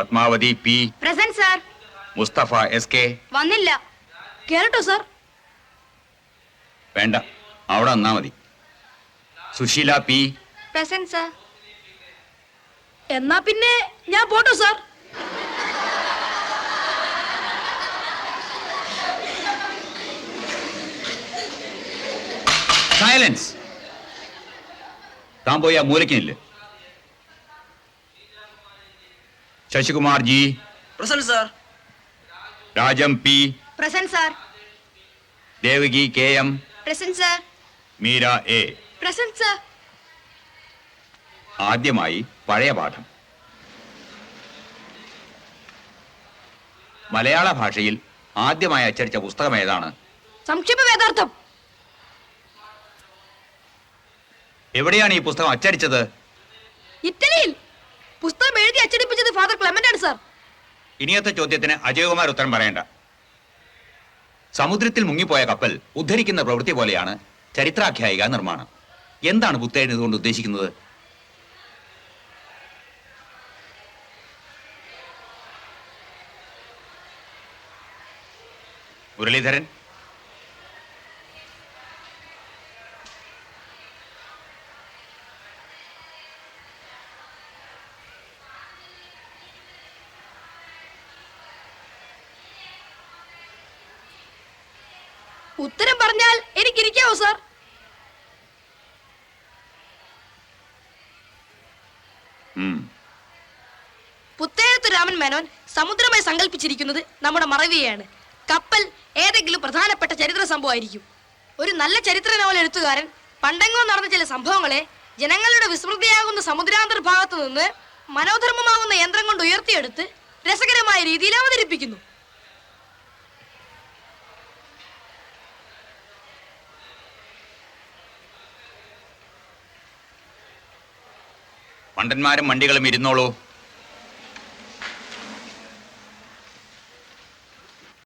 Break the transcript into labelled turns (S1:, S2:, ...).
S1: Padmavati P.
S2: Present sir.
S1: Mustafa S K.
S2: വന്നില്ല. കേറട്ടോ sir?
S1: വേണ്ട, അവിടെ വന്നാ മതി. സുശീല പി.
S2: Present sir. എന്നാ പിന്നെ ഞാൻ പോട്ടോ സാർ?
S1: സൈലൻസ്. താൻ പോയി ആ മൂലക്കിനില്ല. Sasikumar G.
S3: Present sir.
S1: Rajam P.
S2: Present sir.
S1: Devaki K M.
S2: Present sir.
S1: Meera A.
S2: Present sir.
S1: ആദ്യമായി പഴയ പാഠം. മലയാള ഭാഷയിൽ ആദ്യമായി അച്ചടിച്ച പുസ്തകം ഏതാണ്?
S2: സംക്ഷേപ വേദാർത്ഥം.
S1: എവിടെയാണ് ഈ പുസ്തകം അച്ചടിച്ചത്?
S2: ഇറ്റലിയിൽ. പുസ്തകം എഴുതി അച്ചടിപ്പിച്ചത് ഫാദർ ക്ലെമന്റ് ആണ് സാർ.
S1: ഇനിയത്തെ ചോദ്യത്തിന് അജയകുമാർ ഉത്തരം പറയേണ്ട. സമുദ്രത്തിൽ മുങ്ങിപ്പോയ കപ്പൽ ഉദ്ധരിക്കുന്ന പ്രവൃത്തി പോലെയാണ് ചരിത്രാഖ്യായിക നിർമ്മാണം. എന്താണ് പുസ്തകം ഇതുകൊണ്ട് ഉദ്ദേശിക്കുന്നത്? മുരളീധരൻ.
S2: ഉത്തരം പറഞ്ഞാൽ എനിക്കിരിക്കാവോ സാർ? പുത്തേഴത്ത് രാമൻ മേനോൻ സമുദ്രമായി സങ്കല്പിച്ചിരിക്കുന്നത് നമ്മുടെ മറവിയെയാണ്. കപ്പൽ ഏതെങ്കിലും പ്രധാനപ്പെട്ട ചരിത്ര സംഭവമായിരിക്കും. ഒരു നല്ല ചരിത്ര നോവൽ എഴുത്തുകാരൻ പണ്ടെങ്ങോ നടന്ന ചില സംഭവങ്ങളെ ജനങ്ങളുടെ വിസ്മൃതിയാകുന്ന സമുദ്രാന്തർ ഭാഗത്തു നിന്ന് മനോധർമ്മമാകുന്ന യന്ത്രം കൊണ്ട് ഉയർത്തിയെടുത്ത് രസകരമായ രീതിയിൽ അവതരിപ്പിക്കുന്നു.
S1: പണ്ടന്മാരും മണ്ടികളും ഇരുന്നോളൂ.